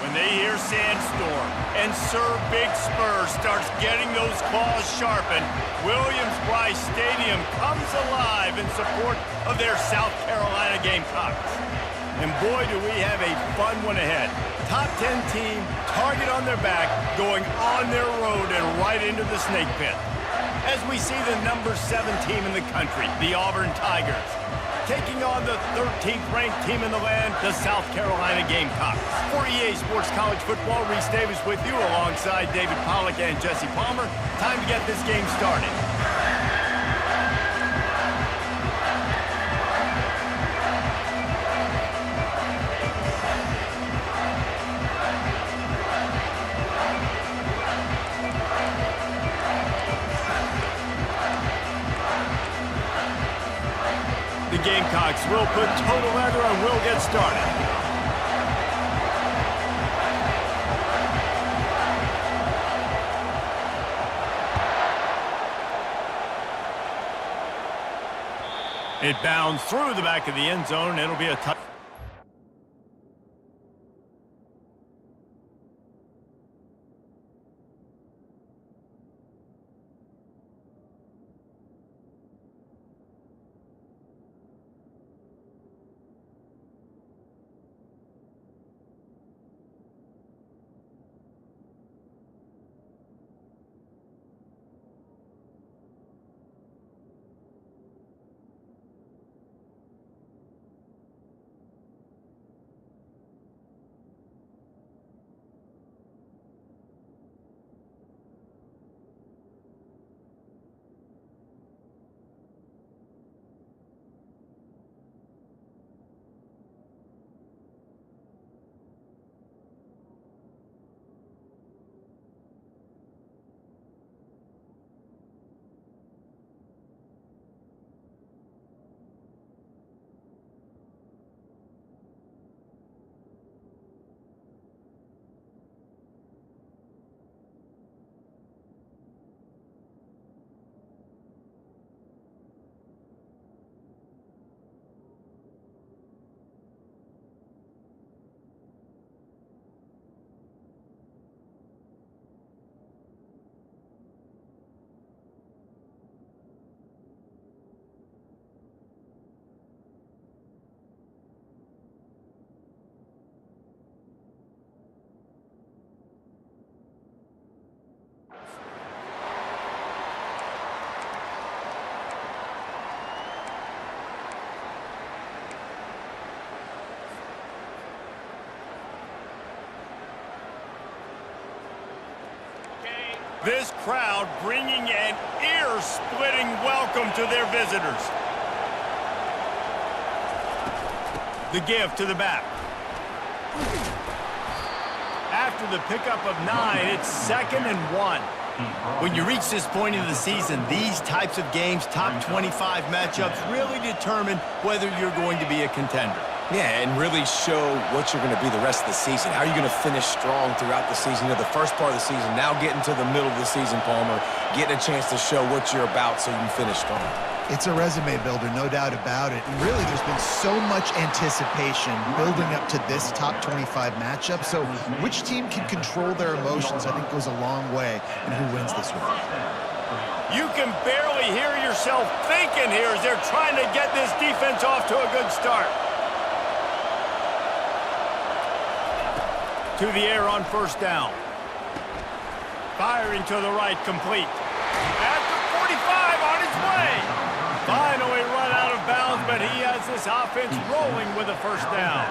when they hear Sandstorm and Sir Big Spur starts getting those claws sharpened, Williams-Brice Stadium comes alive in support of their South Carolina Gamecocks. And boy, do we have a fun one ahead. Top 10 team, target on their back, going on their road and right into the snake pit. As we see the number 7 team in the country, the Auburn Tigers, taking on the 13th ranked team in the land, the South Carolina Gamecocks. For EA Sports College Football, Reese Davis with you alongside David Pollack and Jesse Palmer. Time to get this game started. The Gamecocks will put total leather and will get started. It bounds through the back of the end zone. It'll be a touch. This crowd bringing an ear-splitting welcome to their visitors. The give to the back. After the pickup of 9, it's 2nd and 1. When you reach this point in the season, these types of games, top 25 matchups, really determine whether you're going to be a contender. Yeah, and really show what you're going to be the rest of the season. How are you going to finish strong throughout the season? You know, the first part of the season, now getting to the middle of the season, Palmer, getting a chance to show what you're about so you can finish strong. It's a resume builder, no doubt about it. And really, there's been so much anticipation building up to this top 25 matchup. So which team can control their emotions, I think, goes a long way in who wins this one. You can barely hear yourself thinking here as they're trying to get this defense off to a good start. To the air on first down. Firing to the right, complete. At the 45, on his way. Finally run out of bounds, but he has this offense rolling with a first down.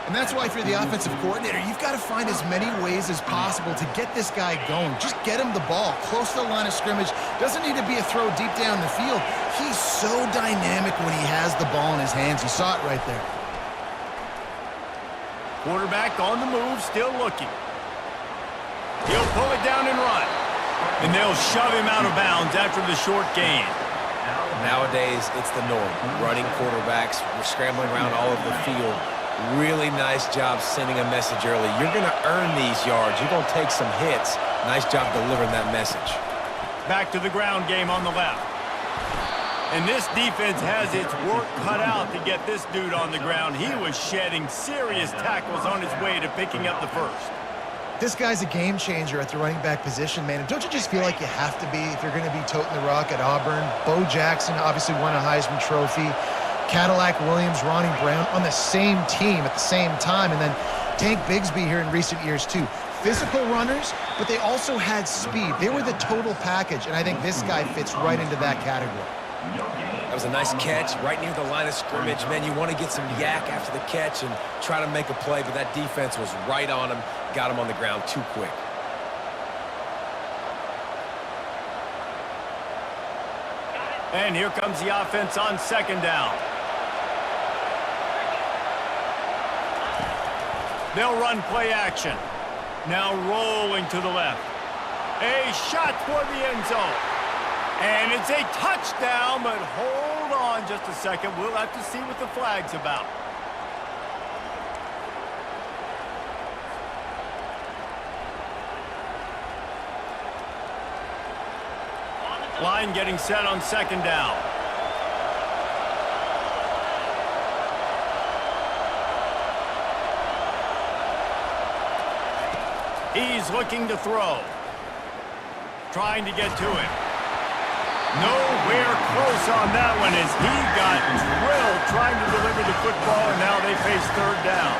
And that's why, if you're the offensive coordinator, you've got to find as many ways as possible to get this guy going. Just get him the ball close to the line of scrimmage. Doesn't need to be a throw deep down the field. He's so dynamic when he has the ball in his hands. You saw it right there. Quarterback on the move, still looking. He'll pull it down and run. And they'll shove him out of bounds after the short gain. Nowadays, it's the norm. Running quarterbacks, we're scrambling around all over the field. Really nice job sending a message early. You're going to earn these yards. You're going to take some hits. Nice job delivering that message. Back to the ground game on the left. And this defense has its work cut out to get this dude on the ground. He was shedding serious tackles on his way to picking up the first. This guy's a game changer at the running back position, man. And don't you just feel like you have to be if you're going to be toting the rock at Auburn? Bo Jackson obviously won a Heisman Trophy. Cadillac Williams, Ronnie Brown on the same team at the same time. And then Tank Bigsby here in recent years, too. Physical runners, but they also had speed. They were the total package, and I think this guy fits right into that category. That was a nice catch right near the line of scrimmage. Man, you want to get some yak after the catch and try to make a play, but that defense was right on him, got him on the ground too quick. And here comes the offense on second down. They'll run play action. Now rolling to the left. A shot toward the end zone. And it's a touchdown, but hold on just a second. We'll have to see what the flag's about. Line getting set on second down. He's looking to throw. Trying to get to it. Nowhere close on that one as he got drilled trying to deliver the football, and now they face third down.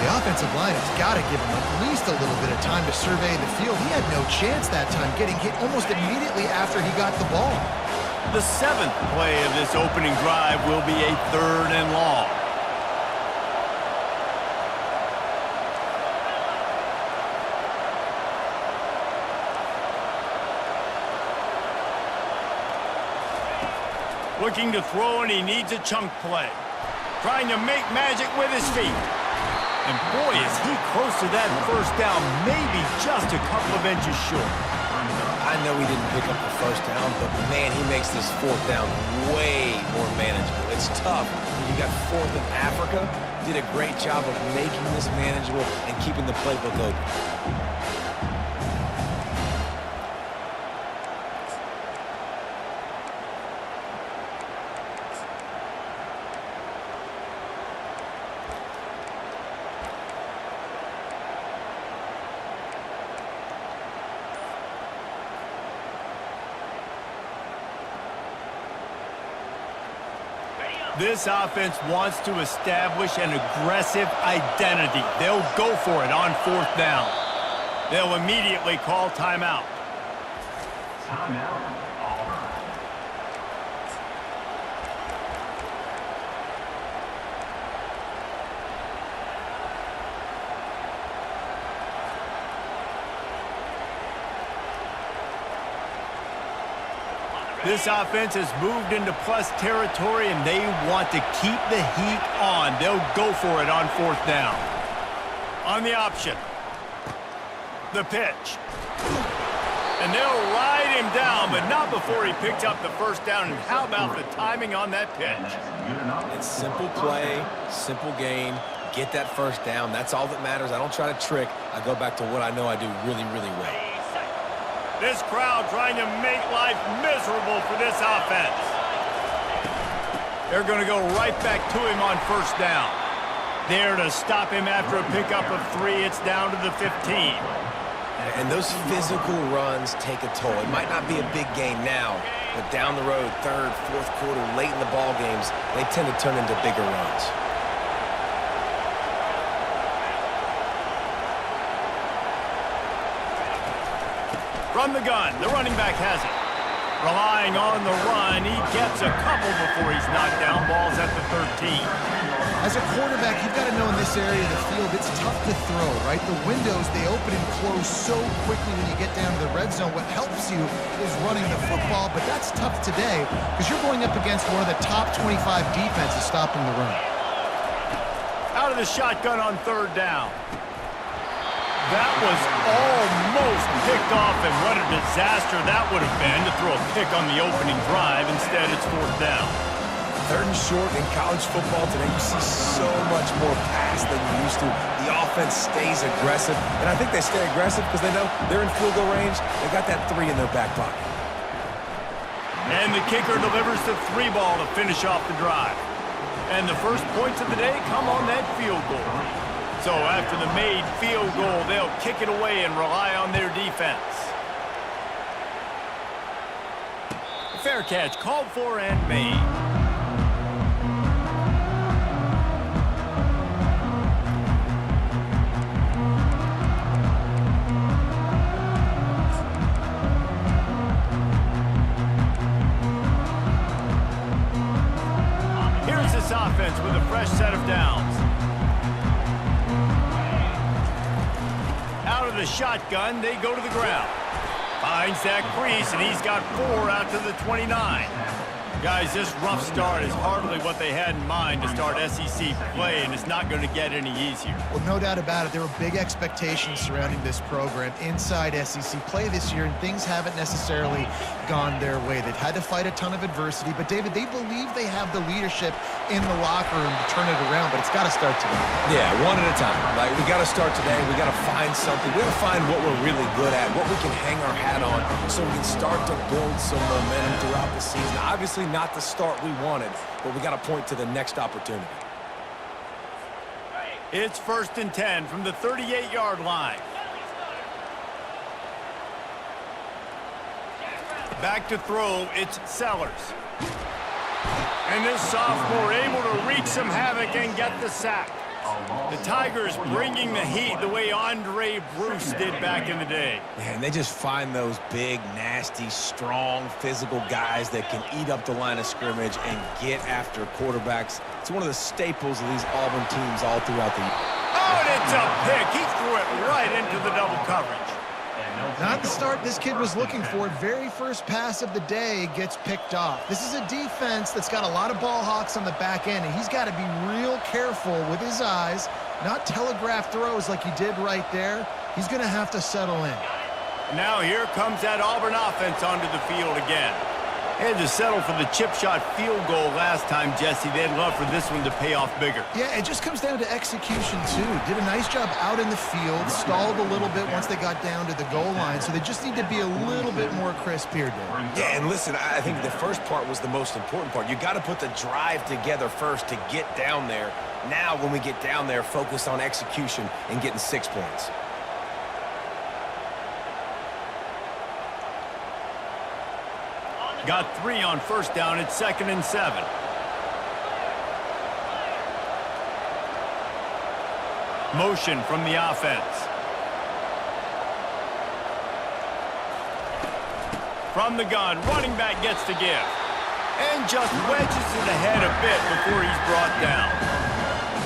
The offensive line has got to give him at least a little bit of time to survey the field. He had no chance that time, getting hit almost immediately after he got the ball. The seventh play of this opening drive will be a third and long. Looking to throw, and he needs a chunk play. Trying to make magic with his feet. And boy, is he close to that first down, maybe just a couple of inches short. I know he didn't pick up the first down, but man, he makes this fourth down way more manageable. It's tough. You got fourth in Africa. Did a great job of making this manageable and keeping the playbook open. This offense wants to establish an aggressive identity. They'll go for it on fourth down. They'll immediately call timeout. Timeout, Auburn. This offense has moved into plus territory, and they want to keep the heat on. They'll go for it on fourth down. On the option. The pitch. And they'll ride him down, but not before he picks up the first down. And how about the timing on that pitch? It's simple play, simple game. Get that first down. That's all that matters. I don't try to trick. I go back to what I know I do really, really well. This crowd trying to make life miserable for this offense. They're going to go right back to him on first down. There to stop him after a pickup of 3. It's down to the 15. And those physical runs take a toll. It might not be a big gain now, but down the road, third, fourth quarter, late in the ball games, they tend to turn into bigger runs. From the gun, the running back has it. Relying on the run, he gets a couple before he's knocked down. Ball's at the 13. As a quarterback, you've got to know in this area of the field, it's tough to throw, right? The windows, they open and close so quickly when you get down to the red zone. What helps you is running the football, but that's tough today because you're going up against one of the top 25 defenses stopping the run. Out of the shotgun on third down. That was almost picked off, and what a disaster that would have been to throw a pick on the opening drive. Instead, it's fourth down. Third and short in college football today, you see so much more pass than you used to. The offense stays aggressive, and I think they stay aggressive because they know they're in field goal range. They got that 3 in their back pocket. And the kicker delivers the 3 ball to finish off the drive. And the first points of the day come on that field goal. So after the made field goal, they'll kick it away and rely on their defense. Fair catch called for and made. Here's this offense with a fresh set of downs. Out of the shotgun, they go to the ground. Finds that crease, and he's got 4 out to the 29. Guys, this rough start is hardly what they had in mind to start SEC play, and it's not going to get any easier. Well, no doubt about it. There were big expectations surrounding this program inside SEC play this year, and things haven't necessarily gone their way. They've had to fight a ton of adversity, but, David, they believe they have the leadership in the locker room to turn it around, but it's got to start today. Yeah, one at a time. Like, we got to start today. We got to find something. We got to find what we're really good at, what we can hang our hat on, so we can start to build some momentum throughout the season. Obviously, not the start we wanted, but we got to point to the next opportunity. It's 1st and 10 from the 38-yard line. Back to throw, it's Sellers. And this sophomore able to wreak some havoc and get the sack. The Tigers bringing the heat the way Andre Bruce did back in the day. Man, they just find those big, nasty, strong, physical guys that can eat up the line of scrimmage and get after quarterbacks. It's one of the staples of these Auburn teams all throughout the year. Oh, and it's a pick. He threw it right into the double coverage. Not the start this kid was looking for. Very first pass of the day gets picked off. This is a defense that's got a lot of ball hawks on the back end, and he's got to be real careful with his eyes, not telegraph throws like he did right there. He's going to have to settle in. Now here comes that Auburn offense onto the field again. They had to settle for the chip shot field goal last time, Jesse. They'd love for this one to pay off bigger. Yeah, it just comes down to execution, too. Did a nice job out in the field, stalled a little bit once they got down to the goal line, so they just need to be a little bit more crisp here, Dave. Yeah, and listen, I think the first part was the most important part. You got to put the drive together first to get down there. Now, when we get down there, focus on execution and getting 6 points. Got 3 on 1st down. It's 2nd and 7. Motion from the offense. From the gun, running back gets to give. And just wedges it ahead a bit before he's brought down.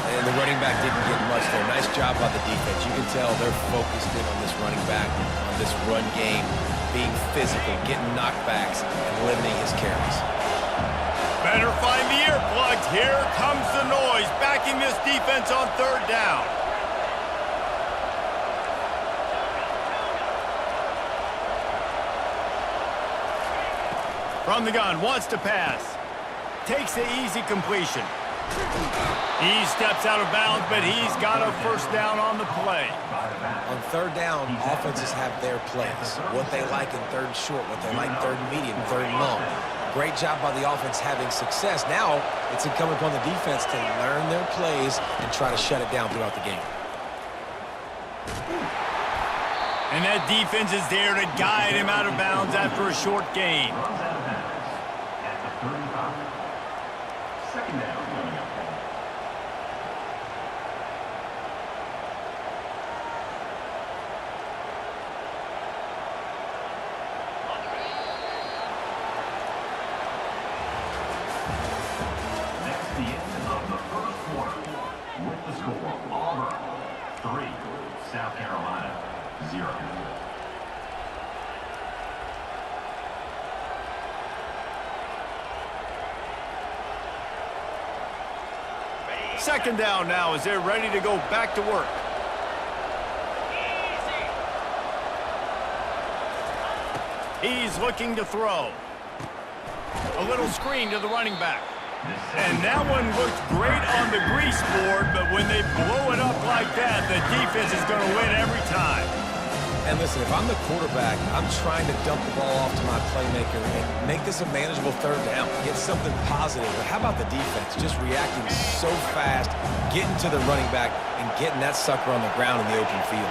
And the running back didn't get much there. Nice job by the defense. You can tell they're focused in on this running back, on this run game, being physical, getting knockbacks, and limiting his carries. Better find the earplugs. Here comes the noise, backing this defense on 3rd down. From the gun, wants to pass. Takes the easy completion. He steps out of bounds, but he's got a 1st down on the play. On 3rd down, offenses have their plays. What they like in 3rd and short, what they like 3rd and medium, 3rd and long. Great job by the offense having success. Now, it's incumbent upon the defense to learn their plays and try to shut it down throughout the game. And that defense is there to guide him out of bounds after a short gain. Auburn 3, South Carolina 0. Second down now as they're ready to go back to work. He's looking to throw. A little screen to the running back. And that one looked great on the grease board, but when they blow it up like that, the defense is going to win every time. And listen, if I'm the quarterback, I'm trying to dump the ball off to my playmaker and make this a manageable third down, get something positive. But how about the defense? Just reacting so fast, getting to the running back, and getting that sucker on the ground in the open field.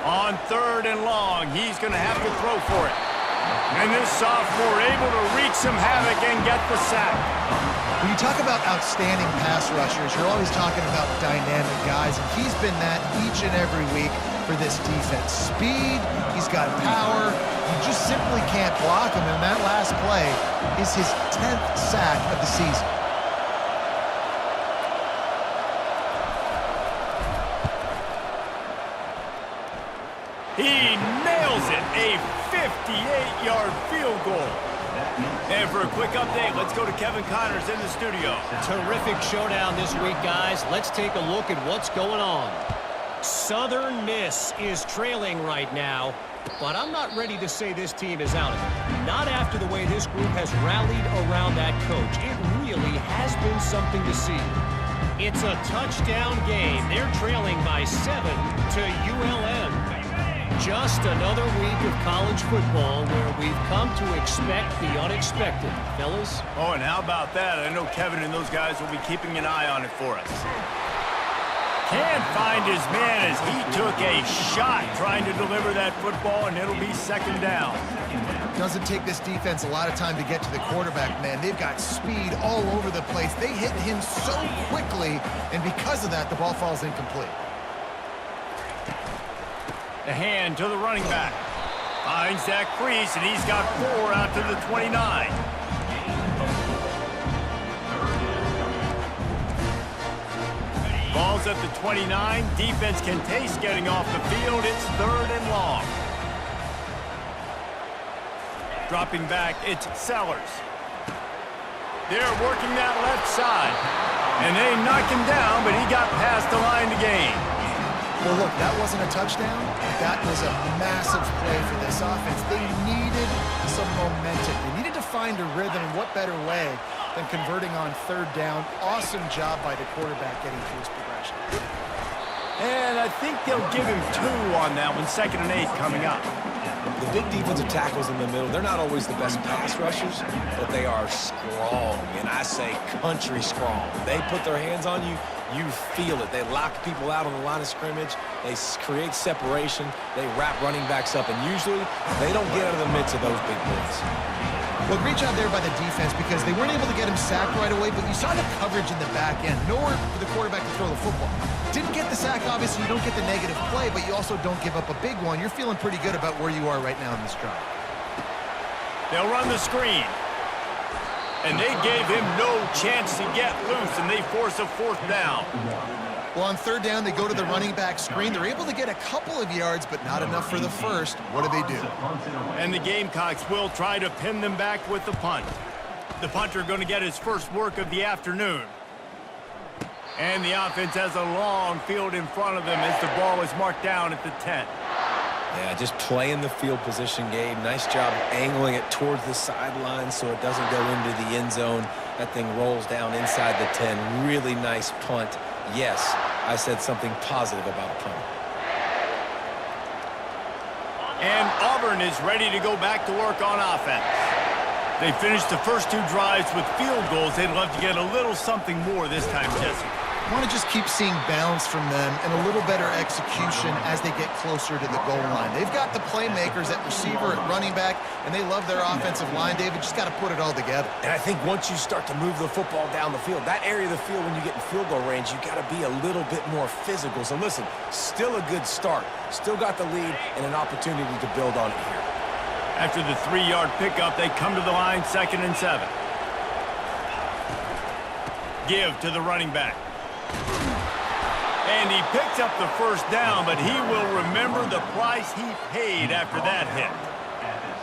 On 3rd and long, he's going to have to throw for it. And this sophomore able to wreak some havoc and get the sack. When you talk about outstanding pass rushers, you're always talking about dynamic guys, and he's been that each and every week for this defense. Speed, he's got power, you just simply can't block him, and that last play is his 10th sack of the season. He nails it, a 58-yard field goal. And for a quick update, let's go to Kevin Connors in the studio. Terrific showdown this week, guys. Let's take a look at what's going on. Southern Miss is trailing right now, but I'm not ready to say this team is out of it. Not after the way this group has rallied around that coach. It really has been something to see. It's a touchdown game. They're trailing by 7 to ULM. Just another week of college football where we've come to expect the unexpected, fellas. Oh, and how about that? I know Kevin and those guys will be keeping an eye on it for us. Can't find his man as he took a shot trying to deliver that football, and it'll be 2nd down. Doesn't take this defense a lot of time to get to the quarterback, man. They've got speed all over the place. They hit him so quickly, and because of that, the ball falls incomplete. The hand to the running back. Finds that crease, and he's got 4 out to the 29. Ball's at the 29. Defense can taste getting off the field. It's 3rd and long. Dropping back, it's Sellers. They're working that left side. And they knock him down, but he got past the line to gain. Well, look, that wasn't a touchdown. That was a massive play for this offense. They needed some momentum. They needed to find a rhythm, and what better way than converting on 3rd down. Awesome job by the quarterback getting through his progression. And I think they'll give him 2 on that one, 2nd and 8 coming up. The big defensive tackles in the middle, they're not always the best pass rushers, but they are strong, and I say country strong. They put their hands on you, you feel it. They lock people out on the line of scrimmage. They create separation. They wrap running backs up, and usually they don't get out of the midst of those big boys. Well, great job there by the defense because they weren't able to get him sacked right away, but you saw the coverage in the back end. Nowhere for the quarterback to throw the football. Didn't get the sack, obviously. You don't get the negative play, but you also don't give up a big one. You're feeling pretty good about where you are right now in this drive. They'll run the screen. And they gave him no chance to get loose, and they force a 4th down. Well, on 3rd down, they go to the running back screen. They're able to get a couple of yards, but not enough for the first. What do? And the Gamecocks will try to pin them back with the punt. The punter going to get his first work of the afternoon. And the offense has a long field in front of them as the ball is marked down at the 10. Yeah, just playing the field position game. Nice job angling it towards the sideline so it doesn't go into the end zone. That thing rolls down inside the 10. Really nice punt. Yes, I said something positive about a punt. And Auburn is ready to go back to work on offense. They finished the first 2 drives with field goals. They'd love to get a little something more this time, Jesse. I want to just keep seeing balance from them and a little better execution as they get closer to the goal line. They've got the playmakers at receiver, at running back, and they love their offensive line. David, just got to put it all together. And I think once you start to move the football down the field, that area of the field when you get in field goal range, you got to be a little bit more physical. So listen, still a good start. Still got the lead and an opportunity to build on it here. After the 3-yard pickup, they come to the line, 2nd and 7. Give to the running back. And he picks up the first down, but he will remember the price he paid after that hit.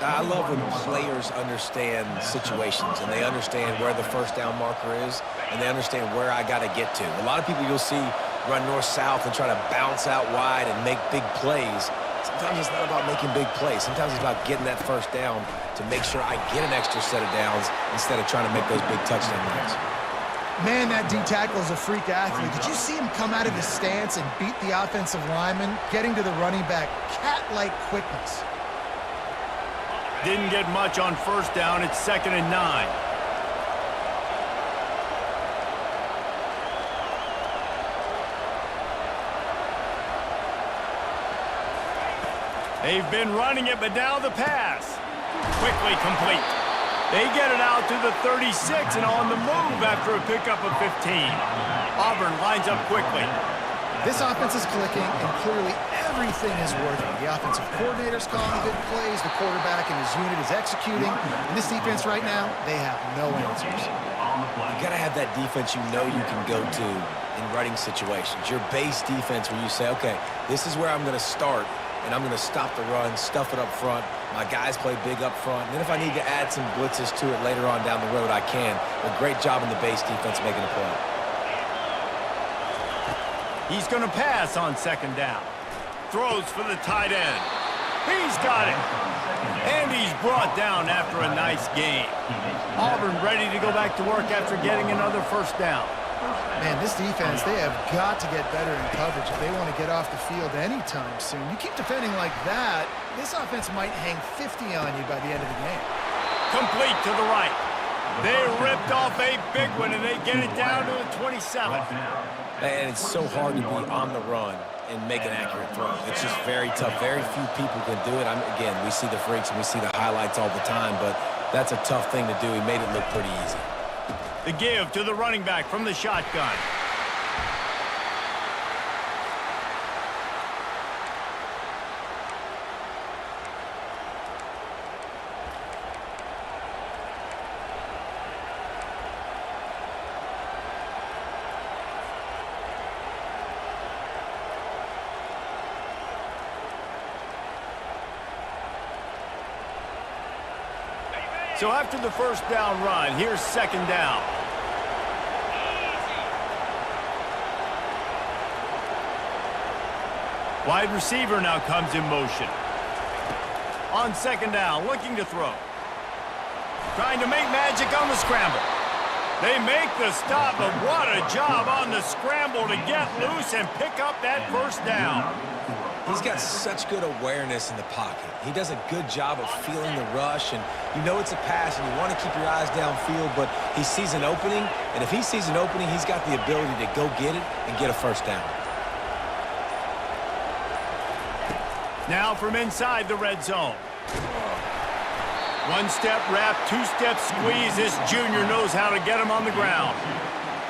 I love when players understand situations and they understand where the first down marker is and they understand where I got to get to. A lot of people you'll see run north-south and try to bounce out wide and make big plays. Sometimes it's not about making big plays. Sometimes it's about getting that first down to make sure I get an extra set of downs instead of trying to make those big touchdown runs. Man, that D tackle is a freak athlete. Did you see him come out of his stance and beat the offensive lineman, getting to the running back? Cat-like quickness. Didn't get much on first down. It's 2nd and 9. They've been running it, but now the pass. Quickly complete. They get it out to the 36 and on the move after a pickup of 15. Auburn lines up quickly. This offense is clicking, and clearly everything is working. The offensive coordinator's calling good plays. The quarterback and his unit is executing. And this defense right now, they have no answers. You got to have that defense you know you can go to in running situations. Your base defense where you say, okay, this is where I'm going to start, and I'm going to stop the run, stuff it up front. My guys play big up front. And then if I need to add some blitzes to it later on down the road, I can. But great job in the base defense making a play. He's going to pass on 2nd down. Throws for the tight end. He's got it. And he's brought down after a nice game. Auburn ready to go back to work after getting another first down. Man, this defense, they have got to get better in coverage if they want to get off the field anytime soon. You keep defending like that, this offense might hang 50 on you by the end of the game. Complete to the right. They ripped off a big one, and they get it down to the 27. And it's so hard to be on the run and make an accurate throw. It's just very tough. Very few people can do it. Again, we see the freaks and we see the highlights all the time, but that's a tough thing to do. He made it look pretty easy. The give to the running back from the shotgun. So after the first down run, here's 2nd down. Wide receiver now comes in motion. On 2nd down, looking to throw. Trying to make magic on the scramble. They make the stop, but what a job on the scramble to get loose and pick up that first down. He's got such good awareness in the pocket. He does a good job of feeling the rush, and you know it's a pass, and you want to keep your eyes downfield, but he sees an opening, and if he sees an opening, he's got the ability to go get it and get a first down. Now from inside the red zone. One-step wrap, two-step squeeze. This junior knows how to get him on the ground.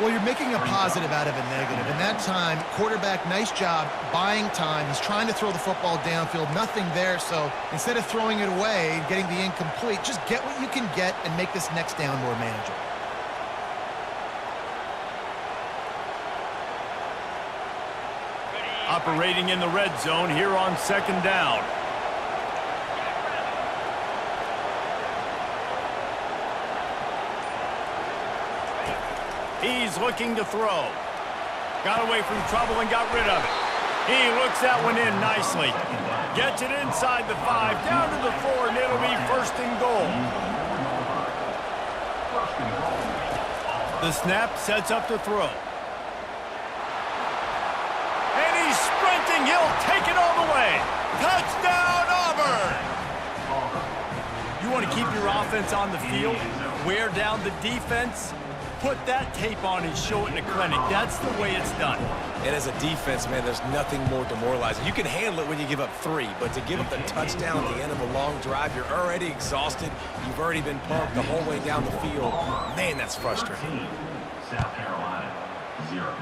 Well, you're making a positive out of a negative. In that time, quarterback, nice job buying time. He's trying to throw the football downfield. Nothing there, so instead of throwing it away and getting the incomplete, just get what you can get and make this next down more manageable. Operating in the red zone here on 2nd down. He's looking to throw. Got away from trouble and got rid of it. He looks that one in nicely. Gets it inside the 5, down to the 4, and it'll be 1st and goal. The snap sets up to throw. And he's sprinting. He'll take it all the way. Touchdown, Auburn! You want to keep your offense on the field, wear down the defense, put that tape on and show it in a clinic. That's the way it's done. And as a defense, man, there's nothing more demoralizing. You can handle it when you give up 3, but to give up the touchdown at the end of a long drive, you're already exhausted. You've already been pumped the whole way down the field. Man, that's frustrating. South Carolina, 0.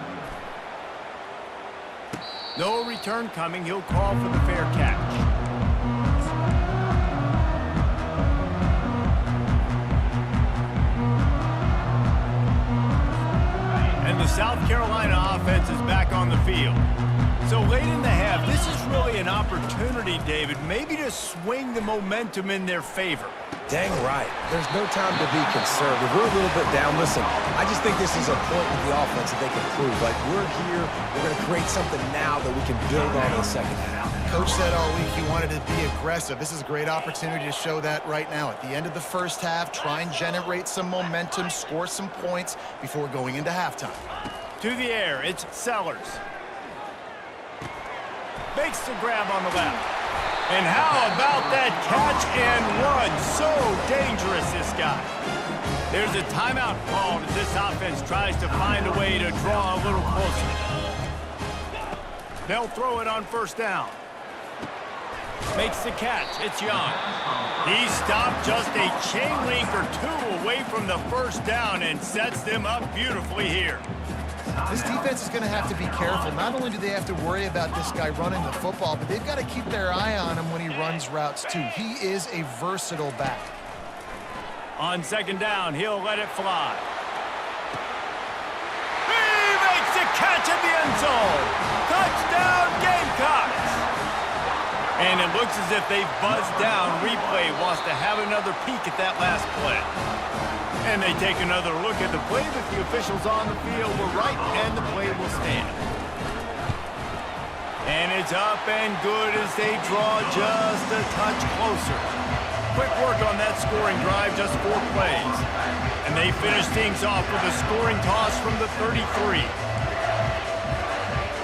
No return coming. He'll call for the fair catch. The South Carolina offense is back on the field. So late in the half, this is really an opportunity, David, maybe to swing the momentum in their favor. Dang right. There's no time to be conservative. We're a little bit down. Listen, I just think this is a point with the offense that they can prove. Like, we're here, we're going to create something now that we can build on in the second half. Coach said all week he wanted to be aggressive. This is a great opportunity to show that right now. At the end of the first half, try and generate some momentum, score some points before going into halftime. To the air, it's Sellers. Makes the grab on the left. And how about that catch and run? So dangerous, this guy. There's a timeout called as this offense tries to find a way to draw a little closer. They'll throw it on first down. Makes the catch. It's Young. He stopped just a chain link or two away from the first down and sets them up beautifully here. This defense is going to have to be careful. Not only do they have to worry about this guy running the football, but they've got to keep their eye on him when he runs routes too. He is a versatile back. On second down, he'll let it fly. He makes the catch at the end zone. Touchdown, Gamecocks. And it looks as if they've buzzed down. Replay wants to have another peek at that last play. And they take another look at the play, but the officials on the field were right, and the play will stand. And it's up and good as they draw just a touch closer. Quick work on that scoring drive, just 4 plays. And they finish things off with a scoring toss from the 33.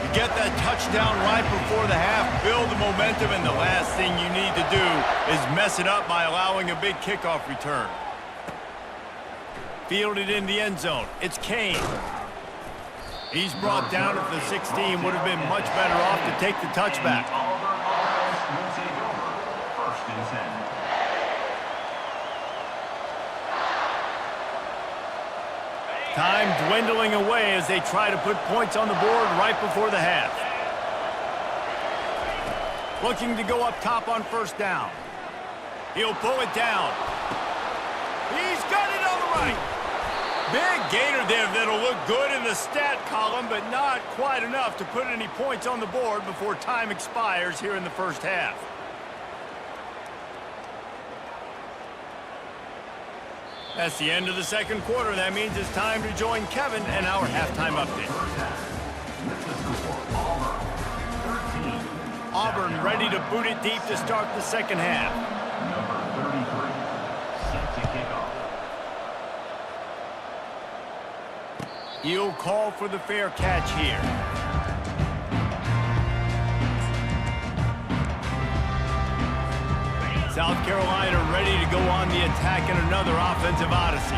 You get that touchdown right before the half, build the momentum, and the last thing you need to do is mess it up by allowing a big kickoff return. Fielded in the end zone. It's Kane. He's brought down at the 16. Would have been much better off to take the touchback. Time dwindling away as they try to put points on the board right before the half. Looking to go up top on first down. He'll pull it down. He's got it on the right. Big gainer there that'll look good in the stat column, but not quite enough to put any points on the board before time expires here in the first half. That's the end of the second quarter. That means it's time to join Kevin and our halftime update. Auburn ready to boot it deep to start the second half. Number 33, set to kick off. He'll call for the fair catch here. South Carolina ready to go on the attack in another offensive odyssey.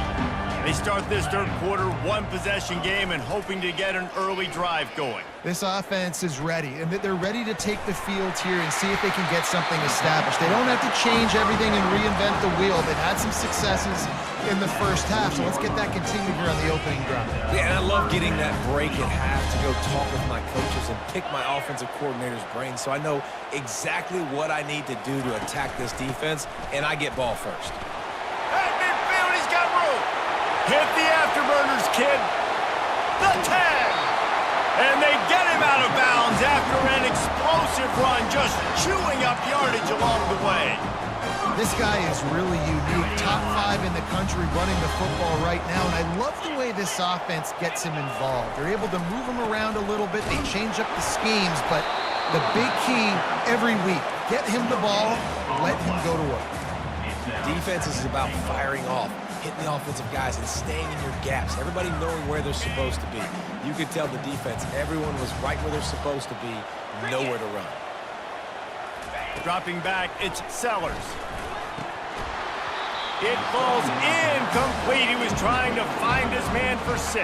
They start this third quarter, 1-possession game and hoping to get an early drive going. This offense is ready, and they're ready to take the field here and see if they can get something established. They don't have to change everything and reinvent the wheel. They've had some successes in the first half, so let's get that continued here on the opening drive. Yeah, and I love getting that break at half to go talk with my coaches and pick my offensive coordinator's brain so I know exactly what I need to do to attack this defense, and I get ball first. At midfield, he's got room. Hit the afterburners, kid. The tag. And they get him out of bounds after an explosive run, just chewing up yardage along the way. This guy is really unique. Top 5 in the country running the football right now, and I love the way this offense gets him involved. They're able to move him around a little bit. They change up the schemes, but the big key every week, get him the ball, let him go to work. Defense is about firing off, hitting the offensive guys, and staying in your gaps. Everybody knowing where they're supposed to be. You could tell the defense, everyone was right where they're supposed to be, nowhere to run. Dropping back, it's Sellers. It falls incomplete. He was trying to find his man for 6.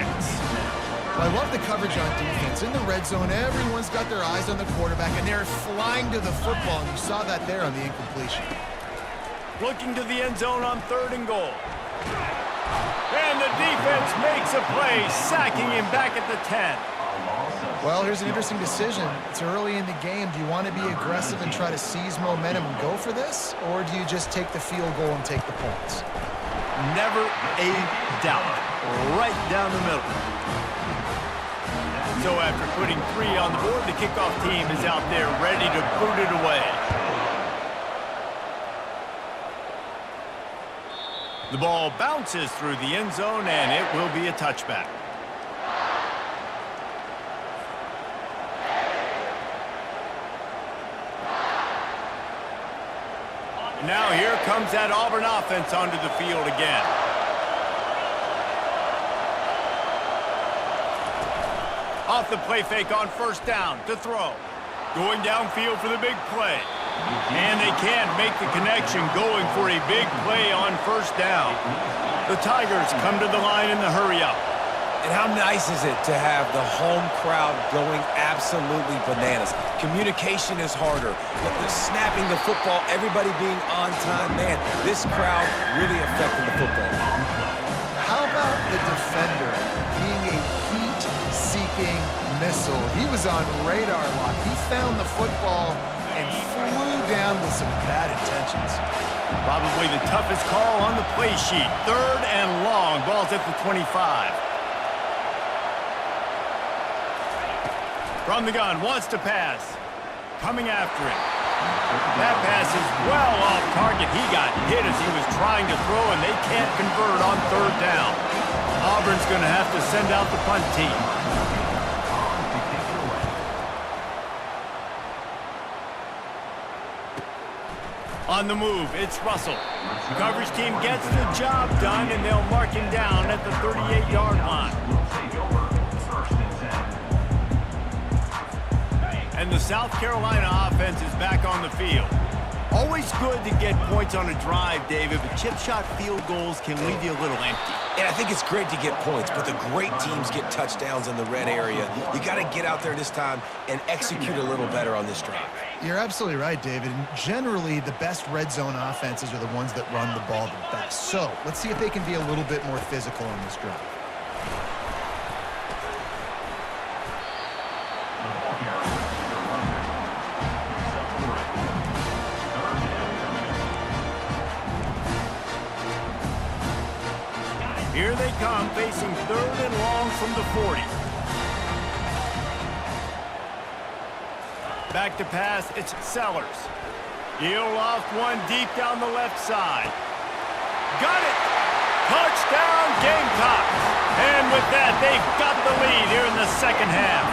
I love the coverage on defense. In the red zone, everyone's got their eyes on the quarterback, and they're flying to the football, and you saw that there on the incompletion. Looking to the end zone on 3rd and goal. And the defense makes a play, sacking him back at the 10. Well, here's an interesting decision. It's early in the game. Do you want to be aggressive and try to seize momentum and go for this? Or do you just take the field goal and take the points? Never a doubt. Right down the middle. So after putting 3 on the board, the kickoff team is out there ready to boot it away. The ball bounces through the end zone, and it will be a touchback. Now here comes that Auburn offense onto the field again. Off the play fake on first down to throw. Going downfield for the big play. And they can't make the connection going for a big play on first down. The Tigers come to the line in the hurry up. And how nice is it to have the home crowd going absolutely bananas? Communication is harder. But the snapping the football, everybody being on time, man, this crowd really affecting the football. How about the defender being a heat-seeking missile? He was on radar lock. He found the football and flew down with some bad intentions. Probably the toughest call on the play sheet. 3rd and long. Ball's at the 25. From the gun, wants to pass. Coming after it. That pass is well off target. He got hit as he was trying to throw, and they can't convert on 3rd down. Auburn's going to have to send out the punt team. On the move, it's Russell. Coverage team gets the job done, and they'll mark him down at the 38-yard line. And the South Carolina offense is back on the field. Always good to get points on a drive, David, but chip shot field goals can leave you a little empty. And I think it's great to get points, but the great teams get touchdowns in the red area. You got to get out there this time and execute a little better on this drive. You're absolutely right, David. And generally, the best red zone offenses are the ones that run the ball the best. So let's see if they can be a little bit more physical on this drive. Here they come, facing 3rd and long from the 40. Back to pass, it's Sellers. He'll loft one deep down the left side. Got it! Touchdown, Gamecocks! And with that, they've got the lead here in the second half.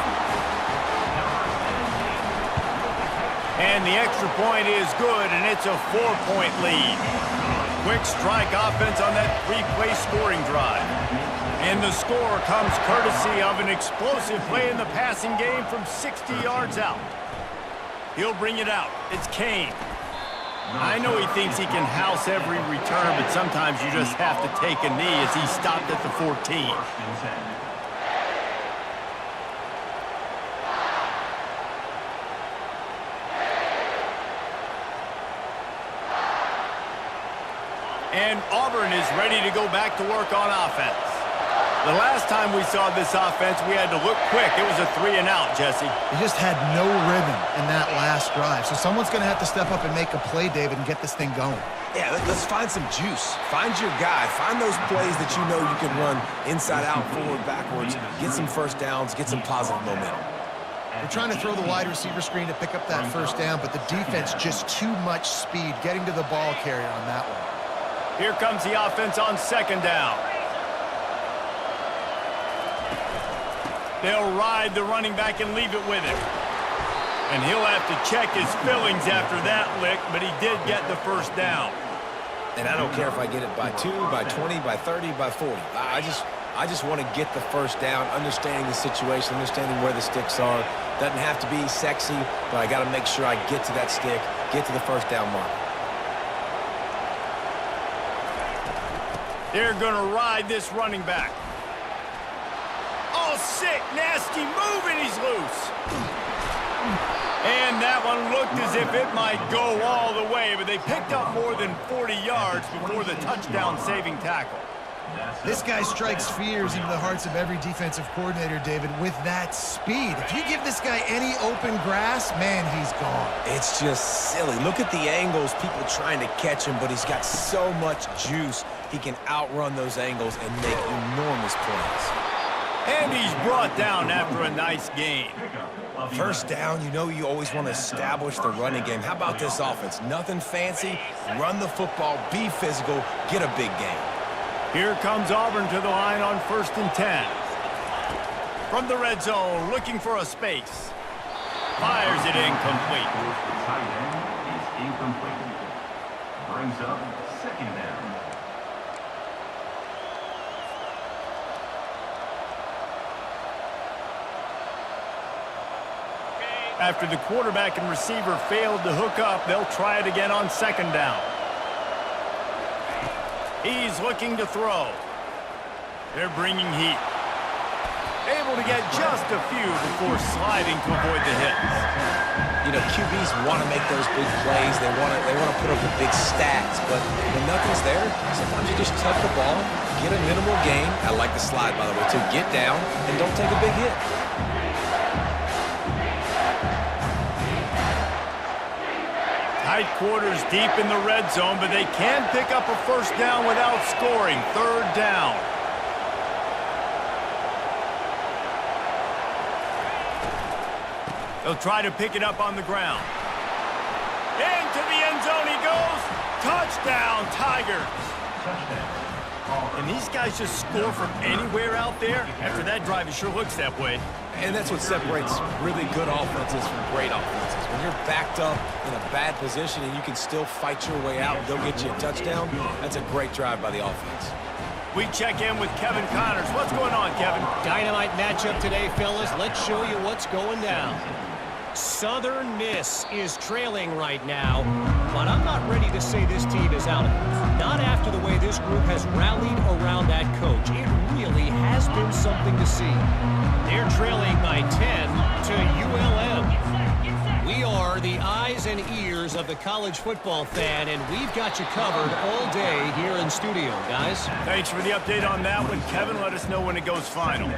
And the extra point is good, and it's a 4-point lead. Quick strike offense on that 3-play scoring drive. And the score comes courtesy of an explosive play in the passing game from 60 yards out. He'll bring it out. It's Kane. I know he thinks he can house every return, but sometimes you just have to take a knee as he stopped at the 14. And Auburn is ready to go back to work on offense. The last time we saw this offense, we had to look quick. It was a 3-and-out, Jesse. They just had no rhythm in that last drive. So someone's going to have to step up and make a play, David, and get this thing going. Yeah, let's find some juice. Find your guy. Find those plays that you know you can run inside out, forward, backwards. Get some first downs. Get some positive momentum. They're trying to throw the wide receiver screen to pick up that first down, but the defense just too much speed getting to the ball carrier on that one. Here comes the offense on 2nd down. They'll ride the running back and leave it with him. And he'll have to check his fillings after that lick, but he did get the first down. And I don't care if I get it by 2, by 20, by 30, by 40. I just want to get the first down, understanding the situation, understanding where the sticks are. Doesn't have to be sexy, but I got to make sure I get to that stick, get to the first down mark. They're going to ride this running back. Oh, sick, nasty move, and he's loose. And that one looked as if it might go all the way, but they picked up more than 40 yards before the touchdown-saving tackle. This guy strikes fears into the hearts of every defensive coordinator, David, with that speed. If you give this guy any open grass, man, he's gone. It's just silly. Look at the angles, people trying to catch him, but he's got so much juice. He can outrun those angles and make enormous plays. And he's brought down after a nice gain. First down, you know you always want to establish the running game. How about this offense? Nothing fancy. Run the football, be physical, get a big gain. Here comes Auburn to the line on 1st and 10. From the red zone, looking for a space. Fires it incomplete. Tight end is incomplete. Brings up 2nd down. After the quarterback and receiver failed to hook up, they'll try it again on 2nd down. He's looking to throw. They're bringing heat. Able to get just a few before sliding to avoid the hits. You know, QBs want to make those big plays. They want to put up the big stats. But when nothing's there, sometimes you just tuck the ball, get a minimal gain. I like the slide, by the way, to get down and don't take a big hit. Tight quarters deep in the red zone, but they can pick up a 1st down without scoring. 3rd down. They'll try to pick it up on the ground. Into the end zone he goes. Touchdown, Tigers. And these guys just score from anywhere out there. After that drive, it sure looks that way. And that's what separates really good offenses from great offenses. When you're backed up in a bad position and you can still fight your way out and go get you a touchdown, that's a great drive by the offense. We check in with Kevin Connors. What's going on, Kevin? Dynamite matchup today, fellas. Let's show you what's going down. Southern Miss is trailing right now, but I'm not ready to say this team is out of it. Not after the way this group has rallied around that coach. It really has been something to see. They're trailing by 10 to ULM. We are the eyes and ears of the college football fan, and we've got you covered all day here in studio, guys. Thanks for the update on that one, Kevin. Let us know when it goes final.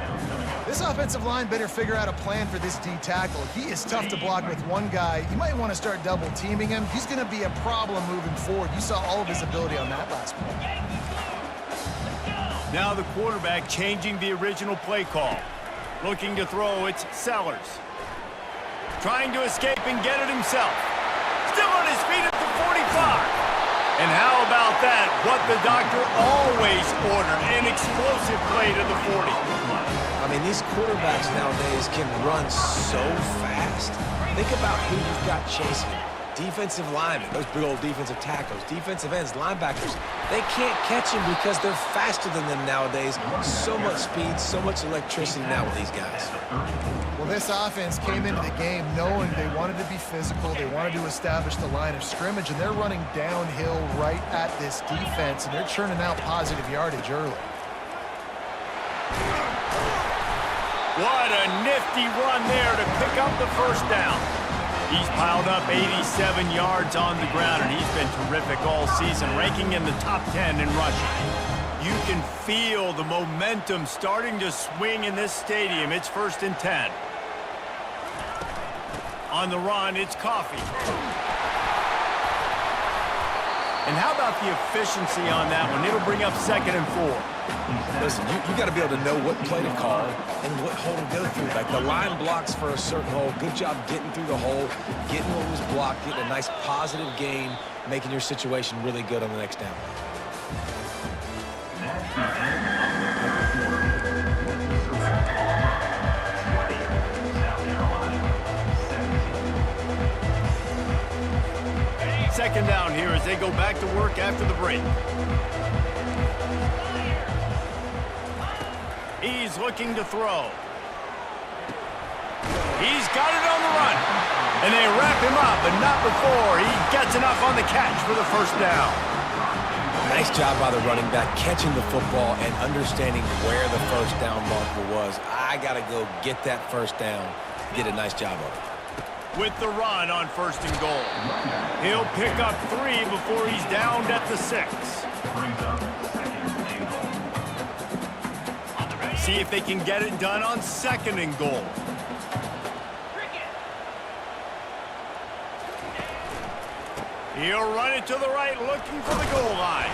This offensive line better figure out a plan for this D tackle. He is tough to block with one guy. You might want to start double teaming him. He's going to be a problem moving forward. You saw all of his ability on that last play. Now the quarterback changing the original play call. Looking to throw, it's Sellers. Trying to escape and get it himself. Still on his feet at the 45. And how about that? What the doctor always ordered, an explosive play to the 40. I mean, these quarterbacks nowadays can run so fast. Think about who you've got chasing. Defensive linemen, those big old defensive tackles, defensive ends, linebackers. They can't catch him because they're faster than them nowadays. So much speed, so much electricity now with these guys. Well, this offense came into the game knowing they wanted to be physical, they wanted to establish the line of scrimmage, and they're running downhill right at this defense, and they're churning out positive yardage early. What a nifty run there to pick up the 1st down. He's piled up 87 yards on the ground, and he's been terrific all season, ranking in the top 10 in rushing. You can feel the momentum starting to swing in this stadium. It's 1st and 10. On the run, it's Coffee. And how about the efficiency on that one? It'll bring up 2nd and 4. Listen, you got to be able to know what play to call and what hole to go through. Like the line blocks for a certain hole. Good job getting through the hole, getting what was blocked, getting a nice positive gain, making your situation really good on the next down. Second down here as they go back to work after the break. He's looking to throw. He's got it on the run. And they wrap him up, but not before he gets enough on the catch for the 1st down. Nice job by the running back, catching the football and understanding where the 1st down marker was. I got to go get that 1st down. Did a nice job of it. With the run on 1st and goal. He'll pick up 3 before he's downed at the 6. See if they can get it done on 2nd and goal. He'll run it to the right, looking for the goal line.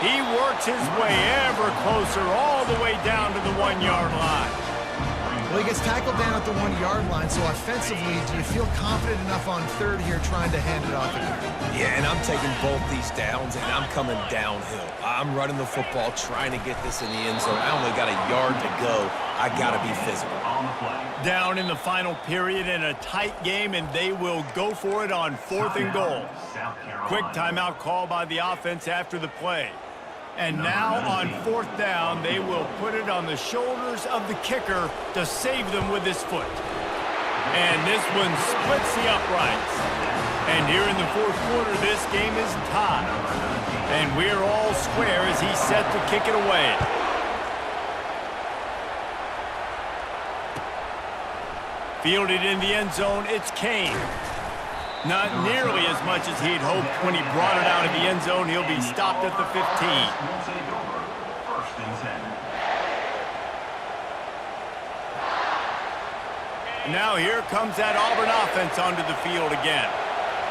He works his way ever closer all the way down to the 1-yard line. Well, he gets tackled down at the 1-yard line, so offensively, do you feel confident enough on third here trying to hand it off again? Yeah, and I'm taking both these downs, and I'm coming downhill. I'm running the football, trying to get this in the end zone. I only got a yard to go. I got to be physical. Down in the final period in a tight game, and they will go for it on 4th and goal. Quick timeout call by the offense after the play. And now on 4th down, they will put it on the shoulders of the kicker to save them with his foot. And this one splits the uprights. And here in the 4th quarter, this game is tied. And we're all square as he's set to kick it away. Fielded in the end zone, it's Kane. Not nearly as much as he'd hoped when he brought it out of the end zone. He'll be stopped at the 15. Now here comes that Auburn offense onto the field again.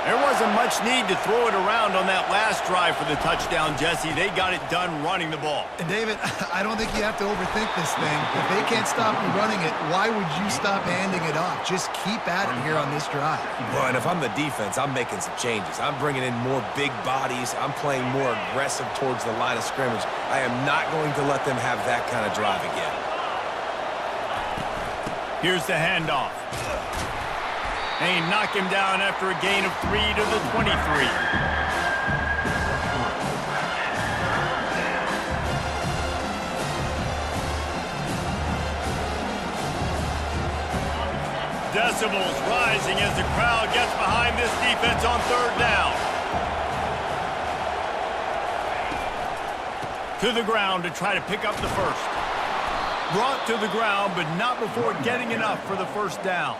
There wasn't much need to throw it around on that last drive for the touchdown, Jesse. They got it done running the ball. And David, I don't think you have to overthink this thing. If they can't stop you running it, why would you stop handing it off? Just keep at it here on this drive. Well, and if I'm the defense, I'm making some changes. I'm bringing in more big bodies. I'm playing more aggressive towards the line of scrimmage. I am not going to let them have that kind of drive again. Here's the handoff. They knock him down after a gain of 3 to the 23. Decibels rising as the crowd gets behind this defense on 3rd down. To the ground to try to pick up the first. Brought to the ground, but not before getting enough for the 1st down.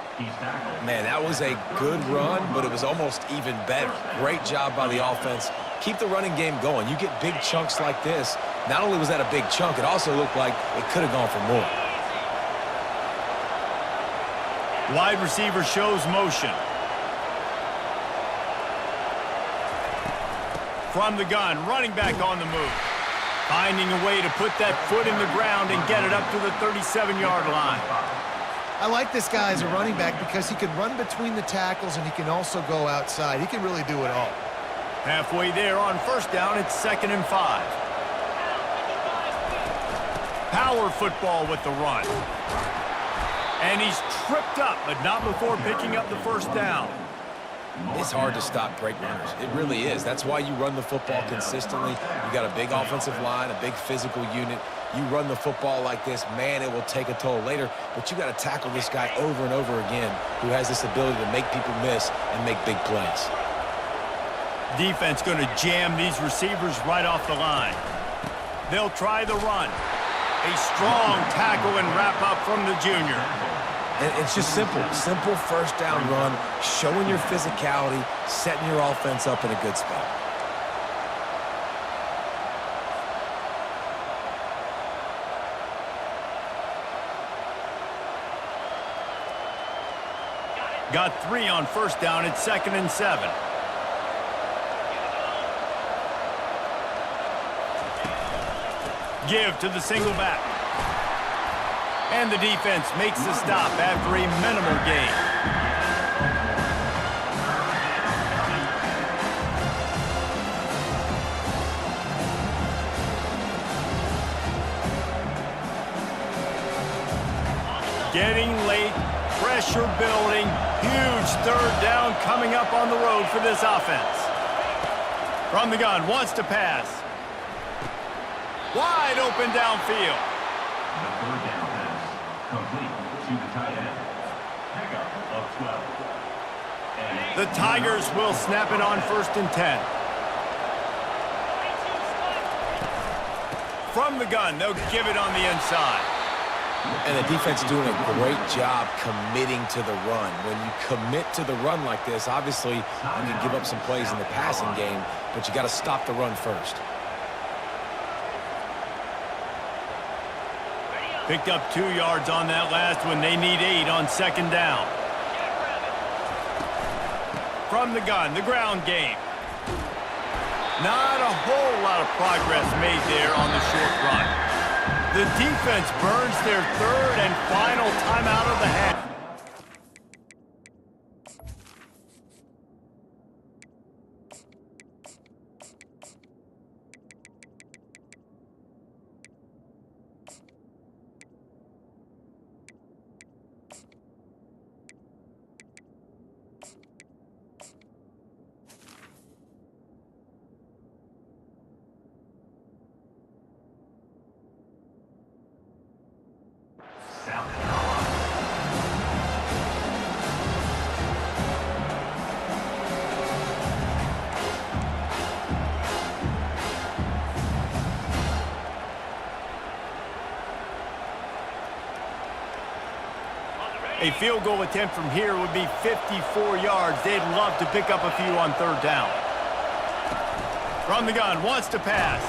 Man, that was a good run, but it was almost even better. Great job by the offense. Keep the running game going. You get big chunks like this. Not only was that a big chunk, it also looked like it could have gone for more. Wide receiver shows motion. From the gun, running back on the move. Finding a way to put that foot in the ground and get it up to the 37-yard line. I like this guy as a running back because he can run between the tackles and he can also go outside. He can really do it all. Halfway there on 1st down, it's 2nd and 5. Power football with the run. And he's tripped up, but not before picking up the 1st down. It's hard to stop break runners. It really is. That's why you run the football consistently. You got a big offensive line, a big physical unit. You run the football like this, man, it will take a toll later. But you got to tackle this guy over and over again who has this ability to make people miss and make big plays. Defense going to jam these receivers right off the line. They'll try the run. A strong tackle and wrap up from the junior. And it's just simple 1st down run, showing your physicality, setting your offense up in a good spot. Got 3 on 1st down. It's 2nd and 7. Give to the single back. And the defense makes the stop after a minimal gain. Getting late, pressure building, huge 3rd down coming up on the road for this offense. From the gun, wants to pass. Wide open downfield. The 3rd down pass, complete to the tight end. Pickup of 12. The Tigers will snap it on 1st and 10. From the gun, they'll give it on the inside. And the defense doing a great job committing to the run. When you commit to the run like this, obviously you can give up some plays in the passing game, but you got to stop the run first. Picked up 2 yards on that last one. They need 8 on 2nd down. From the gun, the ground game. Not a whole lot of progress made there on the short run. The defense burns their third and final timeout of the half. A field goal attempt from here would be 54 yards. They'd love to pick up a few on third down. From the gun, wants to pass.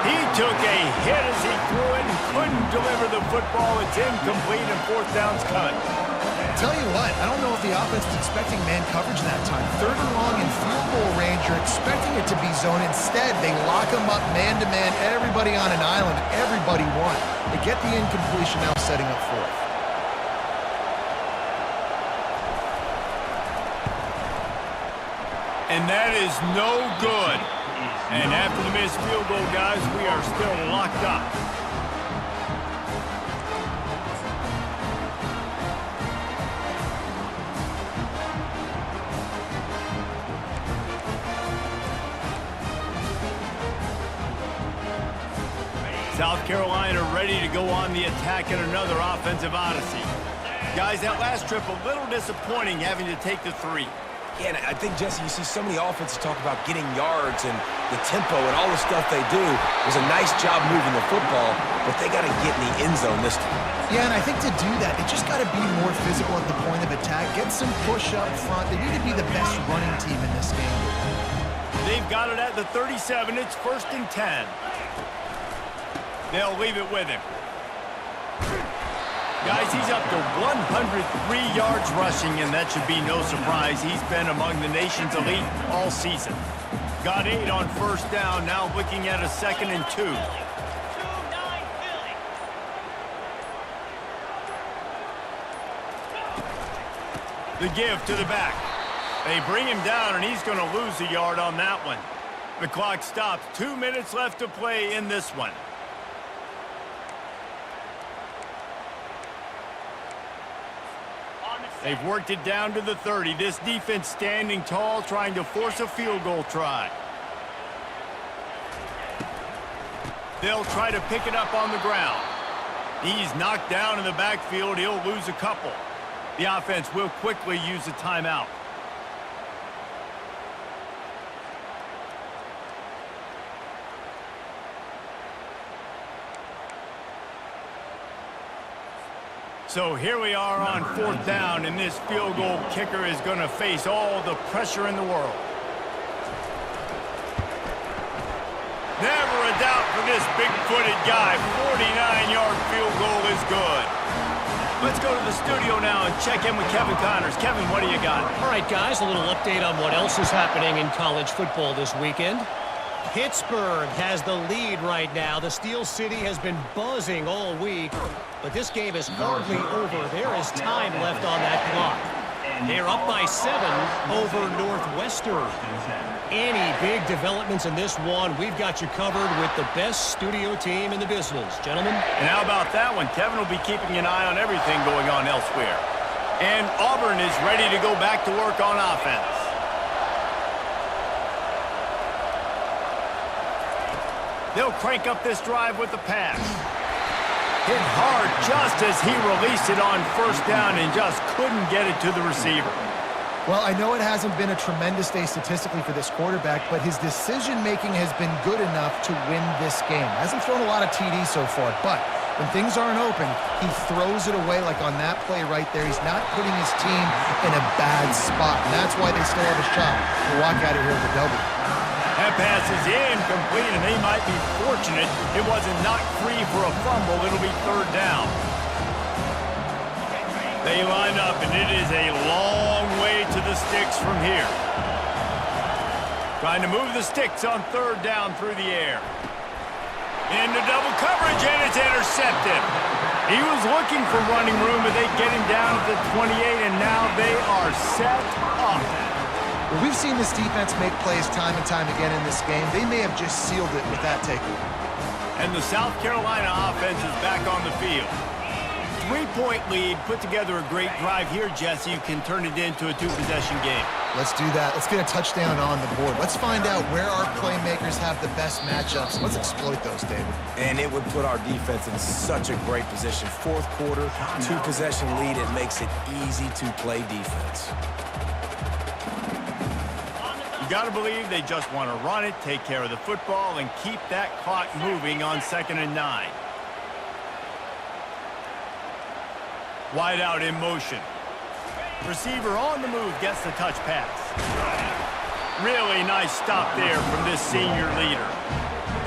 He took a hit as he threw it and couldn't deliver the football. It's incomplete and fourth down's cut. Tell you what, I don't know if the offense was expecting man coverage that time. Third and long in field goal range, you're expecting it to be zone. Instead, they lock him up man-to-man, everybody on an island, everybody won. They get the incompletion, now setting up fourth. And that is no good. And after the missed field goal, guys, we are still locked up. South Carolina ready to go on the attack in another offensive odyssey. Guys, that last trip a little disappointing having to take the 3. Yeah, and I think, Jesse, you see so many offenses talk about getting yards and the tempo and all the stuff they do. It was a nice job moving the football, but they got to get in the end zone this time. Yeah, and I think to do that, they just got to be more physical at the point of attack, get some push up front. They need to be the best running team in this game. They've got it at the 37. It's 1st and 10. They'll leave it with him. Guys, he's up to 103 yards rushing, and that should be no surprise. He's been among the nation's elite all season. Got 8 on first down, now looking at a 2nd and 2. The give to the back. They bring him down, and he's going to lose a yard on that one. The clock stops. 2 minutes left to play in this one. They've worked it down to the 30. This defense standing tall, trying to force a field goal try. They'll try to pick it up on the ground. He's knocked down in the backfield. He'll lose a couple. The offense will quickly use a timeout. So here we are on 4th down, and this field goal kicker is going to face all the pressure in the world. Never a doubt for this big-footed guy. 49-yard field goal is good. Let's go to the studio now and check in with Kevin Connors. Kevin, what do you got? All right, guys, a little update on what else is happening in college football this weekend. Pittsburgh has the lead right now. The Steel City has been buzzing all week, but this game is hardly over. There is time left on that clock. They're up by 7 over Northwestern. Any big developments in this one, we've got you covered with the best studio team in the business. Gentlemen? And how about that one? Kevin will be keeping an eye on everything going on elsewhere. And Auburn is ready to go back to work on offense. They'll crank up this drive with the pass. Hit hard just as he released it on first down and just couldn't get it to the receiver. Well, I know it hasn't been a tremendous day statistically for this quarterback, but his decision-making has been good enough to win this game. Hasn't thrown a lot of TDs so far, but when things aren't open, he throws it away like on that play right there. He's not putting his team in a bad spot, and that's why they still have a shot to walk out of here with a W. That pass is incomplete, and they might be fortunate it wasn't knocked free for a fumble. It'll be third down. They line up, and it is a long way to the sticks from here. Trying to move the sticks on third down through the air. Into double coverage, and it's intercepted. He was looking for running room, but they get him down at the 28, and now they are set up. Well, we've seen this defense make plays time and time again in this game. They may have just sealed it with that takeaway. And the South Carolina offense is back on the field. 3-point lead, put together a great drive here, Jesse. You can turn it into a two-possession game. Let's do that. Let's get a touchdown on the board. Let's find out where our playmakers have the best matchups. Let's exploit those, David. And it would put our defense in such a great position. Fourth quarter, two-possession lead. It makes it easy to play defense. You got to believe they just want to run it, take care of the football, and keep that clock moving on 2nd and 9. Wide out in motion. Receiver on the move gets the touch pass. Really nice stop there from this senior leader.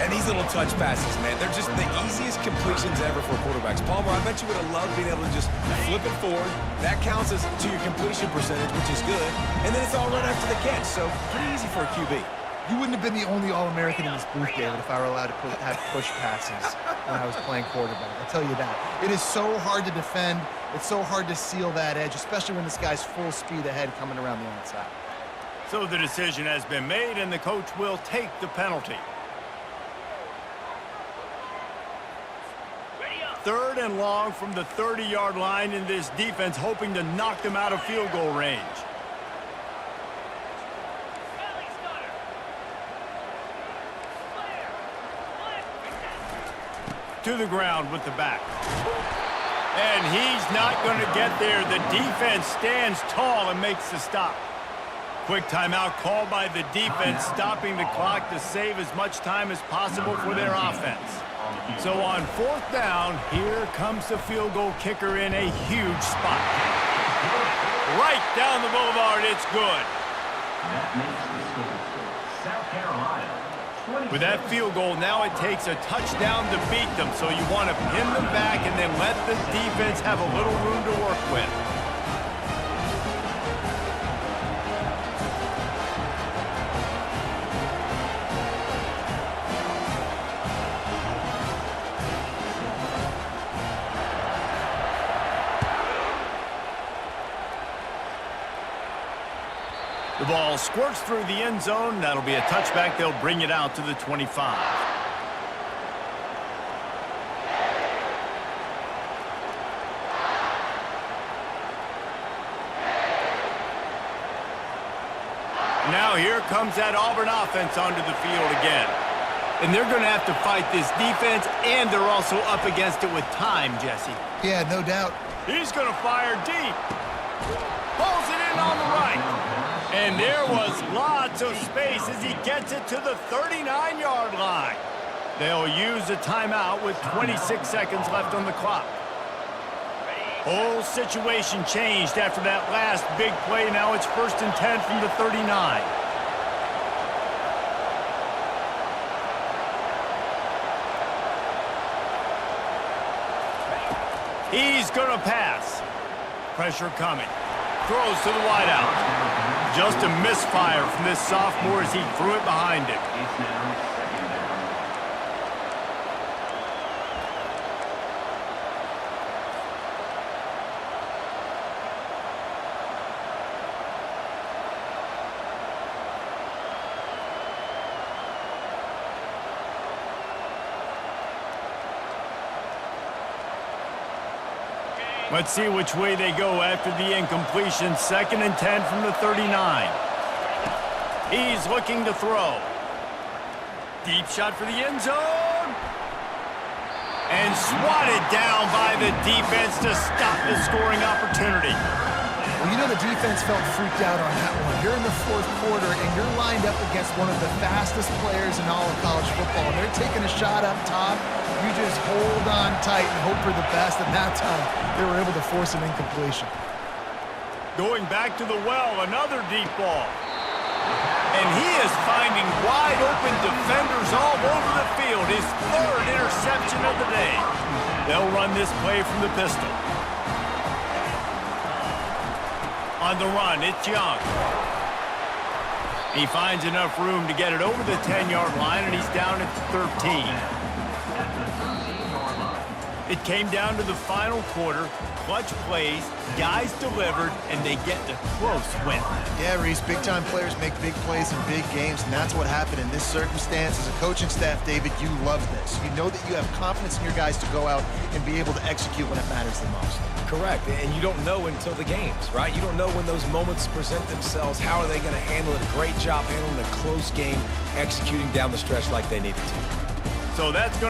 And these little touch passes, man, they're just the easiest completions ever for quarterbacks. Palmer, I bet you would have loved being able to just flip it forward. That counts as to your completion percentage, which is good. And then it's all right after the catch, so pretty easy for a QB. You wouldn't have been the only All-American in this booth, David, if I were allowed to have push passes when I was playing quarterback. I'll tell you that. It is so hard to defend. It's so hard to seal that edge, especially when this guy's full speed ahead coming around the outside. So the decision has been made, and the coach will take the penalty. 3rd and long from the 30-yard line, in this defense hoping to knock them out of field goal range. To the ground with the back. And he's not going to get there. The defense stands tall and makes the stop. Quick timeout called by the defense, stopping the clock to save as much time as possible for their offense. So on 4th down, here comes the field goal kicker in a huge spot. Right down the boulevard, it's good. That makes the score. South Carolina. With that field goal, now it takes a touchdown to beat them, so you want to pin them back and then let the defense have a little room to work with. The ball squirts through the end zone. That'll be a touchback. They'll bring it out to the 25. Now here comes that Auburn offense onto the field again. And they're going to have to fight this defense, and they're also up against it with time, Jesse. Yeah, no doubt. He's going to fire deep. Pulls it in on the right. And there was lots of space as he gets it to the 39-yard line. They'll use a timeout with 26 seconds left on the clock. Whole situation changed after that last big play. Now it's 1st and 10 from the 39. He's going to pass. Pressure coming. Throws to the wideout. Just a misfire from this sophomore as he threw it behind him. It's now 2nd down. Let's see which way they go after the incompletion. 2nd and 10 from the 39. He's looking to throw. Deep shot for the end zone. And swatted down by the defense to stop the scoring opportunity. Well, you know the defense felt freaked out on that one. You're in the 4th quarter, and you're lined up against one of the fastest players in all of college football. And they're taking a shot up top. You just hold on tight and hope for the best. And that time, they were able to force an incompletion. Going back to the well, another deep ball. And he is finding wide-open defenders all over the field. His 3rd interception of the day. They'll run this play from the pistol. On the run, it's Young. He finds enough room to get it over the 10-yard line, and he's down at the 13. It came down to the final quarter. Clutch plays, guys delivered, and they get a close win. Yeah, Reese, big-time players make big plays in big games, and that's what happened in this circumstance. As a coaching staff, David, you love this. You know that you have confidence in your guys to go out and be able to execute when it matters the most. Correct, and you don't know until the games, right? You don't know when those moments present themselves. How are they going to handle it? Great job handling a close game, executing down the stretch like they needed to. So that's going